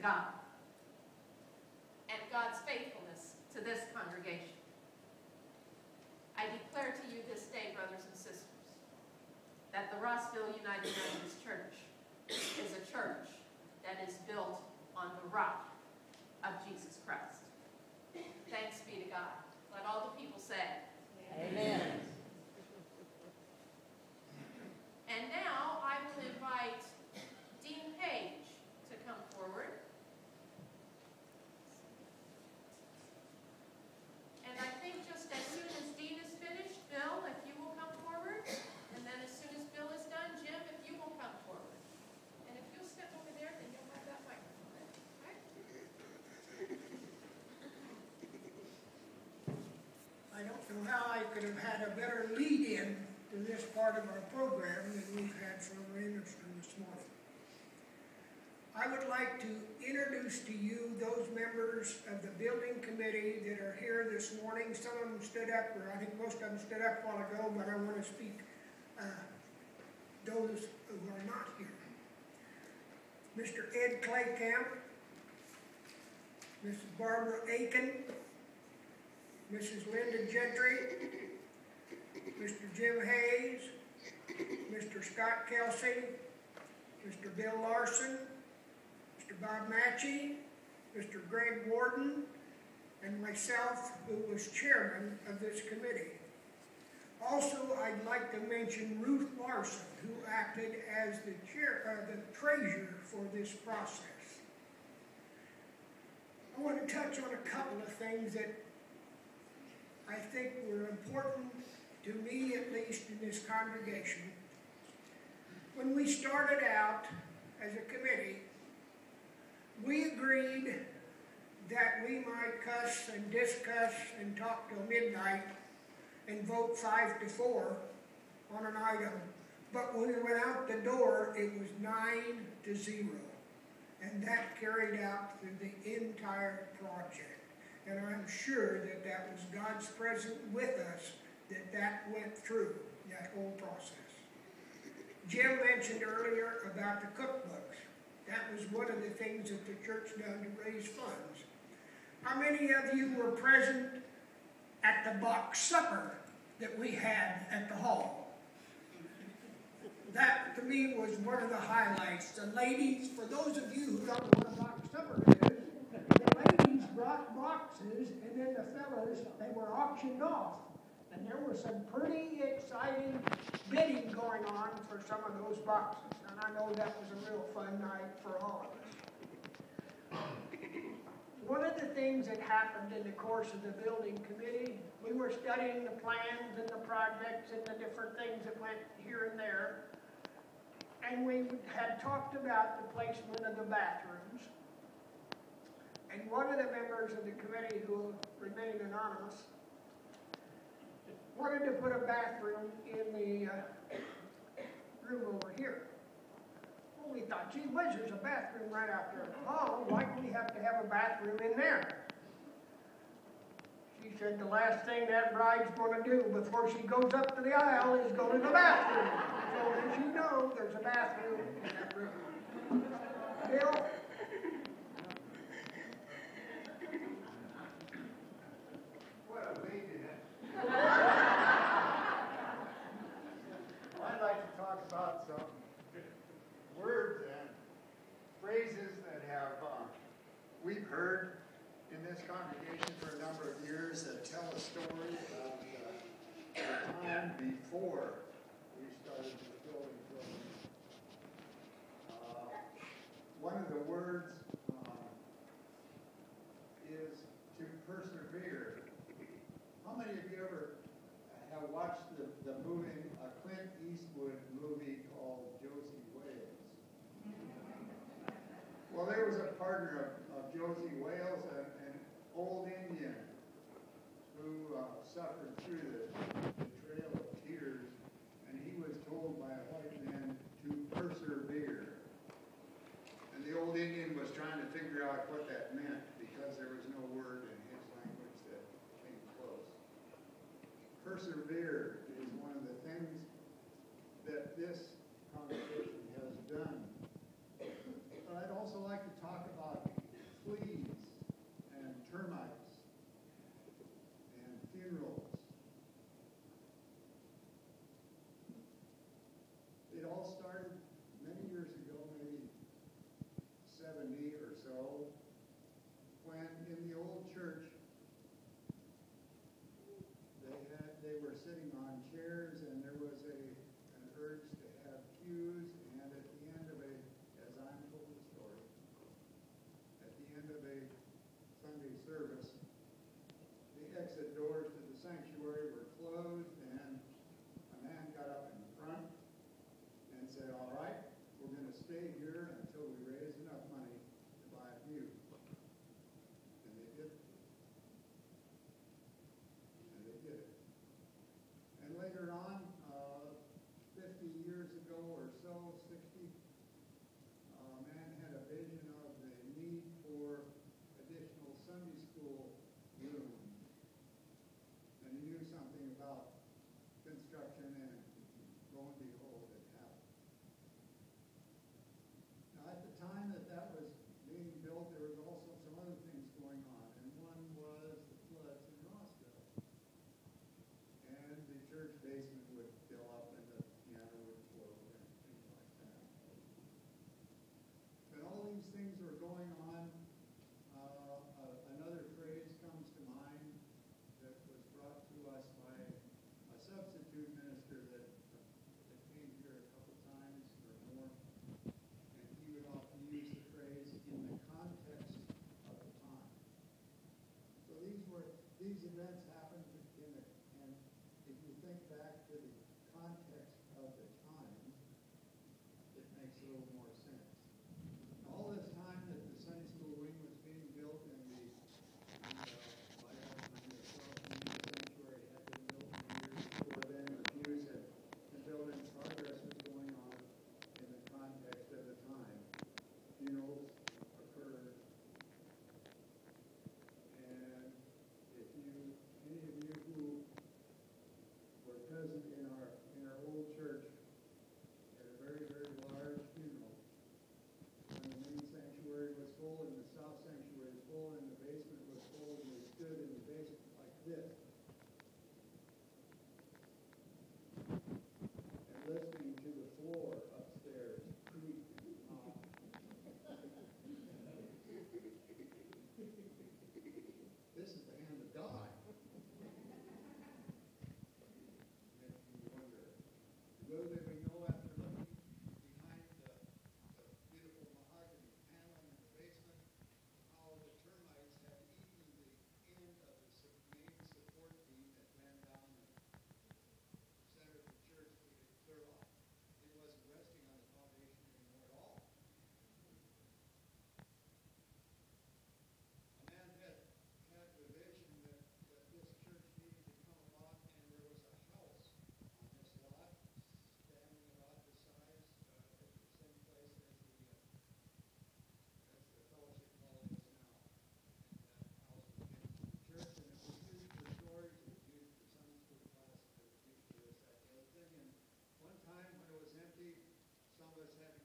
God and God's faithfulness to this congregation. I declare to you this day, brothers and sisters, that the Rossville United Methodist Church is a church that is built on the rock of Jesus Christ. Thanks be to God. Let all the people say, Amen. And now I will invite Dean Page to come forward. And I think just as soon as Dean is finished, Bill, if you will come forward. And then as soon as Bill is done, Jim, if you will come forward. And if you'll step over there, then you'll have that microphone. Right? I don't know how I could have had a better lead-in to this part of our program than we've had from Anderson this morning. I would like to introduce to you those members of the building committee that are here this morning. Some of them stood up, or I think most of them stood up a while ago, but I want to speak those who are not here. Mr. Ed Claycamp, Mrs. Barbara Aiken, Mrs. Linda Gentry, Mr. Jim Hayes, Mr. Scott Kelsey, Mr. Bill Larson, Mr. Bob Matchey, Mr. Greg Warden, and myself, who was chairman of this committee. Also, I'd like to mention Ruth Larson, who acted as the treasurer for this process. I want to touch on a couple of things that I think were important to me, at least, in this congregation. When we started out as a committee, we agreed that we might cuss and discuss and talk till midnight and vote 5-4 on an item. But when we went out the door, it was 9-0. And that carried out through the entire project. And I'm sure that that was God's presence with us, that went through that whole process. Jim mentioned earlier about the cookbooks. That was one of the things that the church done to raise funds. How many of you were present at the box supper that we had at the hall? That, to me, was one of the highlights. The ladies, for those of you who don't know what a box supper is, the ladies brought boxes, and then the fellas, they were auctioned off. And there was some pretty exciting bidding going on for some of those boxes. And I know that was a real fun night for all of us. One of the things that happened in the course of the building committee, we were studying the plans and the projects and the different things that went here and there. And we had talked about the placement of the bathrooms. And one of the members of the committee, who remained anonymous, wanted to put a bathroom in the room over here. Well, we thought, gee whiz, there's a bathroom right out there. Oh, why do we have to have a bathroom in there? She said the last thing that bride's going to do before she goes up to the aisle is go to the bathroom. So as you know, there's a bathroom in that room. Bill? What a lady. I'd like to talk about some words and phrases that we've heard in this congregation for a number of years that tell a story of the time before we started the building program. One of the words is to persevere. How many of you ever have watched the movie, a Clint Eastwood movie called Josie Wales? Well, there was a partner of Josie Wales, an old Indian who suffered through the trail of tears, and he was told by a white man to persevere. And the old Indian was trying to figure out what that meant because there was no word in his language that came close. Persevere is one of the things that this congregation has done. But I'd also like to talk about on chairs, and there was an urge to have cues, and at the end of as I'm told the story, at the end of a Sunday service, the exit doors to the sanctuary were closed, and a man got up in front and said, "All right, we're going to stay here until we raise enough money to buy a pew." And they did. And they did it. And later on, 50 years ago or so, 60, a man had a vision of the need for additional Sunday school rooms. And he knew something about construction, and lo and behold, it happened. Now, at the time that was being built, there was also some other things going on, and one was the floods in Rossville. And the church basement would fill up, and the piano would float, and things like that. When all these things were going on, another phrase comes to mind that was brought to us by a substitute minister that came here a couple times or more, and he would often use the phrase "in the context of the time." So these events happened and if you think back to the context of the time, it makes a little more sense. All this time that the Sunday school wing was being built, and the sanctuary had been built years before then, the pews had been built, and progress was going on in the context of the time. Funerals occurred, and if any of you who were present in our old church had a very, very large funeral, when the main sanctuary was full and the south sanctuary was full and the basement was full, and we stood in the basement like this and listening to the floor upstairs creak. This is the hand of God. Makes me wonder. Those that we know, after looking behind the beautiful mahogany paneling in the basement, how the termites had eaten the end of the main support beam that ran down the center of the church to get clear off. It wasn't resting on the foundation anymore at all. A man had the vision that this church needed to come about, and there was a house on this lot, standing about the size, at the same place as the fellowship hall is now. And that house was given to the church, and it was used for storage, it was used for Sunday school classes, it was used for this, that, the other thing. And one time when it was empty, some of us had to